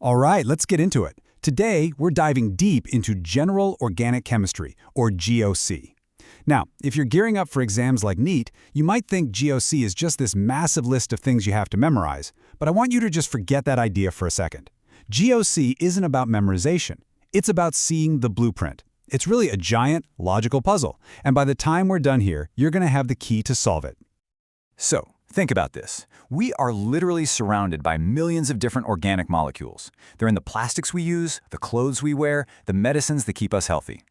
All right, let's get into it. Today, we're diving deep into General Organic Chemistry, or GOC. Now, if you're gearing up for exams like NEET, you might think GOC is just this massive list of things you have to memorize, but I want you to just forget that idea for a second. GOC isn't about memorization. It's about seeing the blueprint. It's really a giant, logical puzzle, and by the time we're done here, you're going to have the key to solve it. So, think about this. We are literally surrounded by millions of different organic molecules. They're in the plastics we use, the clothes we wear, the medicines that keep us healthy.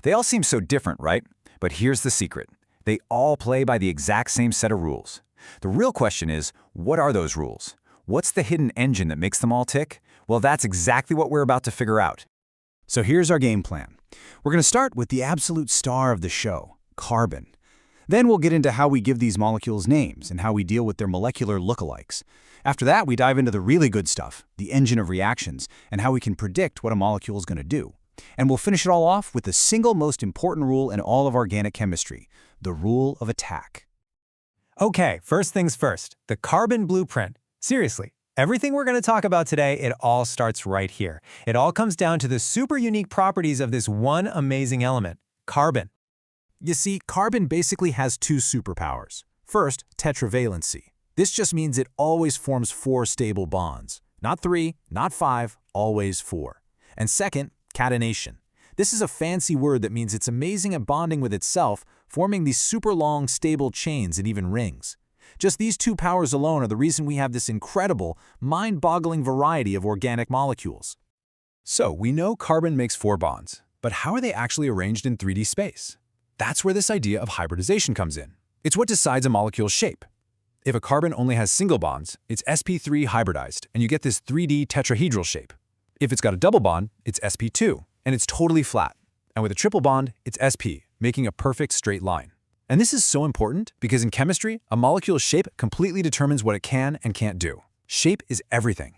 They all seem so different, right? But here's the secret. They all play by the exact same set of rules. The real question is, what are those rules? What's the hidden engine that makes them all tick? Well, that's exactly what we're about to figure out. So here's our game plan. We're going to start with the absolute star of the show, carbon. Then we'll get into how we give these molecules names and how we deal with their molecular lookalikes. After that, we dive into the really good stuff, the engine of reactions, and how we can predict what a molecule is going to do. And we'll finish it all off with the single most important rule in all of organic chemistry, the rule of attack. Okay, first things first, the carbon blueprint. Seriously, everything we're going to talk about today, it all starts right here. It all comes down to the super unique properties of this one amazing element, carbon. You see, carbon basically has two superpowers. First, tetravalency. This just means it always forms 4 stable bonds. Not 3, not 5, always 4. And second, catenation. This is a fancy word that means it's amazing at bonding with itself, forming these super long, stable chains and even rings. Just these 2 powers alone are the reason we have this incredible, mind-boggling variety of organic molecules. So, we know carbon makes 4 bonds, but how are they actually arranged in 3D space? That's where this idea of hybridization comes in. It's what decides a molecule's shape. If a carbon only has single bonds, it's sp3 hybridized, and you get this 3D tetrahedral shape. If it's got a double bond, it's sp2, and it's totally flat. And with a triple bond, it's sp, making a perfect straight line. And this is so important because in chemistry, a molecule's shape completely determines what it can and can't do. Shape is everything.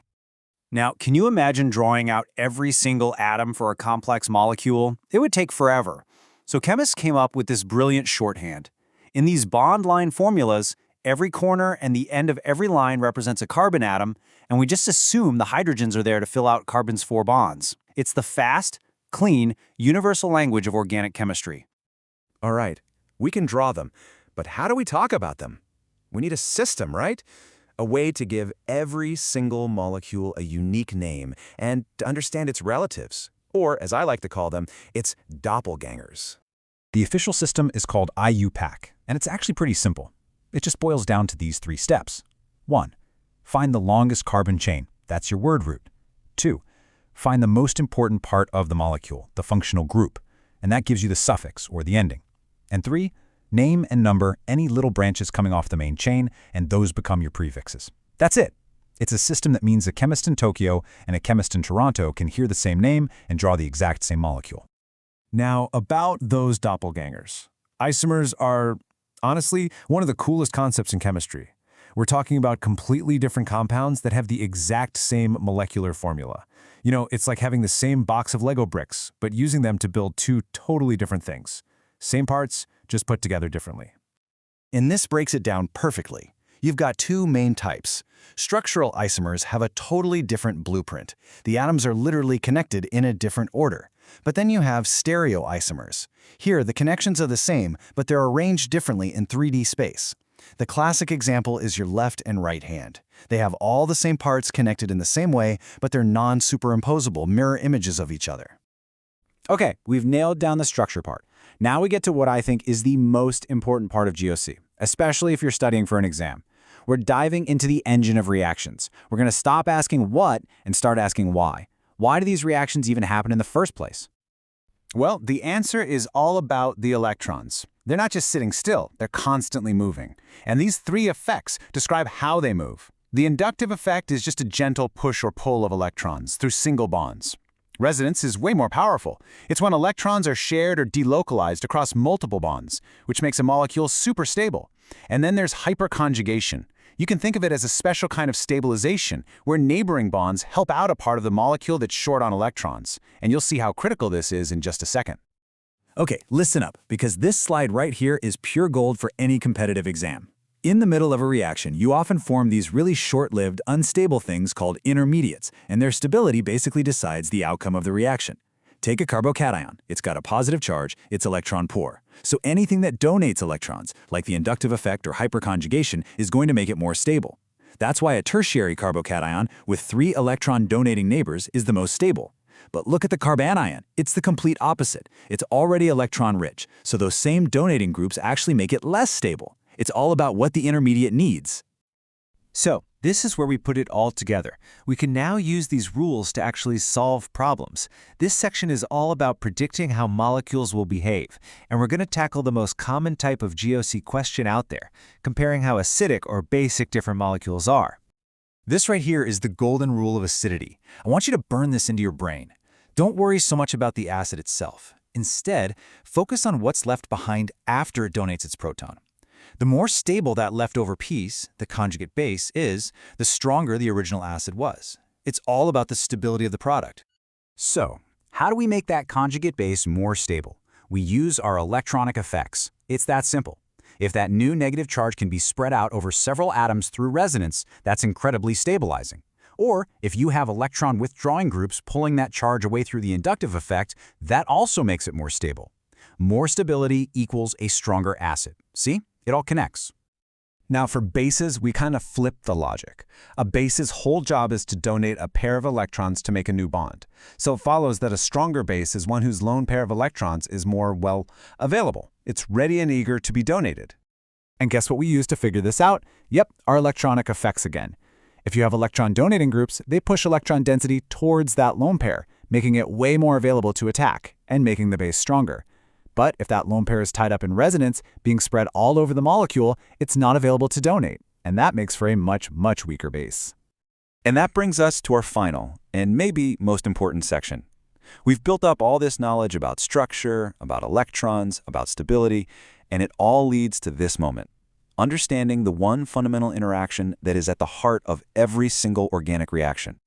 Now, can you imagine drawing out every single atom for a complex molecule? It would take forever. So chemists came up with this brilliant shorthand. In these bond line formulas, every corner and the end of every line represents a carbon atom, and we just assume the hydrogens are there to fill out carbon's 4 bonds. It's the fast, clean, universal language of organic chemistry. All right, we can draw them, but how do we talk about them? We need a system, right? A way to give every single molecule a unique name and to understand its relatives. Or, as I like to call them, its doppelgangers. The official system is called IUPAC, and it's actually pretty simple. It just boils down to these 3 steps. 1. Find the longest carbon chain. That's your word root. 2. Find the most important part of the molecule, the functional group, and that gives you the suffix, or the ending. And 3. Name and number any little branches coming off the main chain, and those become your prefixes. That's it. It's a system that means a chemist in Tokyo and a chemist in Toronto can hear the same name and draw the exact same molecule. Now, about those doppelgangers. Isomers are, honestly, one of the coolest concepts in chemistry. We're talking about completely different compounds that have the exact same molecular formula. You know, it's like having the same box of Lego bricks, but using them to build 2 totally different things. Same parts, just put together differently. And this breaks it down perfectly. You've got 2 main types. Structural isomers have a totally different blueprint. The atoms are literally connected in a different order. But then you have stereoisomers. Here, the connections are the same, but they're arranged differently in 3D space. The classic example is your left and right hand. They have all the same parts connected in the same way, but they're non-superimposable mirror images of each other. Okay, we've nailed down the structure part. Now we get to what I think is the most important part of GOC, especially if you're studying for an exam. We're diving into the engine of reactions. We're going to stop asking what and start asking why. Why do these reactions even happen in the first place? Well, the answer is all about the electrons. They're not just sitting still, they're constantly moving. And these 3 effects describe how they move. The inductive effect is just a gentle push or pull of electrons through single bonds. Resonance is way more powerful. It's when electrons are shared or delocalized across multiple bonds, which makes a molecule super stable. And then there's hyperconjugation. You can think of it as a special kind of stabilization where neighboring bonds help out a part of the molecule that's short on electrons. And you'll see how critical this is in just a second. Okay, listen up, because this slide right here is pure gold for any competitive exam. In the middle of a reaction, you often form these really short-lived, unstable things called intermediates, and their stability basically decides the outcome of the reaction. Take a carbocation. It's got a positive charge, it's electron poor. So anything that donates electrons, like the inductive effect or hyperconjugation, is going to make it more stable. That's why a tertiary carbocation with 3 electron-donating neighbors is the most stable. But look at the carbanion. It's the complete opposite. It's already electron-rich, so those same donating groups actually make it less stable. It's all about what the intermediate needs. So, this is where we put it all together. We can now use these rules to actually solve problems. This section is all about predicting how molecules will behave, and we're going to tackle the most common type of GOC question out there, comparing how acidic or basic different molecules are. This right here is the golden rule of acidity. I want you to burn this into your brain. Don't worry so much about the acid itself. Instead, focus on what's left behind after it donates its proton. The more stable that leftover piece, the conjugate base, is, the stronger the original acid was. It's all about the stability of the product. So, how do we make that conjugate base more stable? We use our electronic effects. It's that simple. If that new negative charge can be spread out over several atoms through resonance, that's incredibly stabilizing. Or, if you have electron withdrawing groups pulling that charge away through the inductive effect, that also makes it more stable. More stability equals a stronger acid. See? It all connects. Now for bases, we kind of flip the logic. A base's whole job is to donate a pair of electrons to make a new bond. So it follows that a stronger base is one whose lone pair of electrons is more, well, available. It's ready and eager to be donated. And guess what we use to figure this out? Yep, our electronic effects again. If you have electron donating groups, they push electron density towards that lone pair, making it way more available to attack and making the base stronger. But if that lone pair is tied up in resonance, being spread all over the molecule, it's not available to donate, and that makes for a much, much weaker base. And that brings us to our final, and maybe most important section. We've built up all this knowledge about structure, about electrons, about stability, and it all leads to this moment. Understanding the one fundamental interaction that is at the heart of every single organic reaction.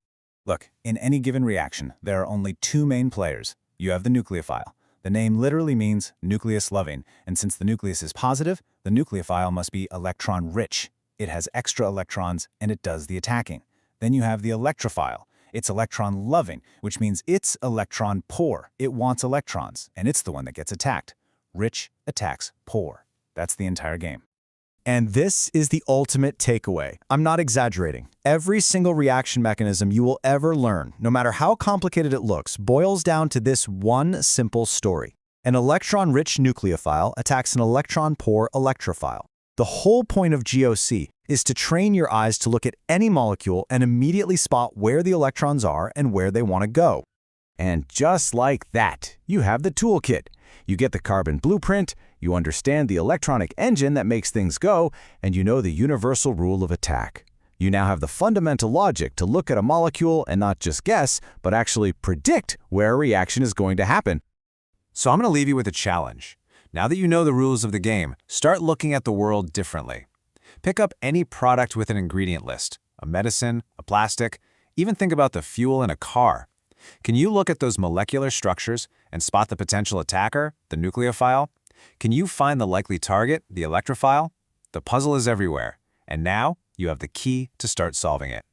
Look, in any given reaction, there are only 2 main players. You have the nucleophile. The name literally means nucleus-loving, and since the nucleus is positive, the nucleophile must be electron-rich. It has extra electrons, and it does the attacking. Then you have the electrophile. It's electron-loving, which means it's electron-poor. It wants electrons, and it's the one that gets attacked. Rich attacks poor. That's the entire game. And this is the ultimate takeaway. I'm not exaggerating. Every single reaction mechanism you will ever learn, no matter how complicated it looks, boils down to this one simple story. An electron-rich nucleophile attacks an electron-poor electrophile. The whole point of GOC is to train your eyes to look at any molecule and immediately spot where the electrons are and where they want to go. And just like that, you have the toolkit. You get the carbon blueprint, you understand the electronic engine that makes things go, and you know the universal rule of attack. You now have the fundamental logic to look at a molecule and not just guess, but actually predict where a reaction is going to happen. So I'm going to leave you with a challenge. Now that you know the rules of the game, start looking at the world differently. Pick up any product with an ingredient list, a medicine, a plastic, even think about the fuel in a car. Can you look at those molecular structures and spot the potential attacker, the nucleophile? Can you find the likely target, the electrophile? The puzzle is everywhere, and now you have the key to start solving it.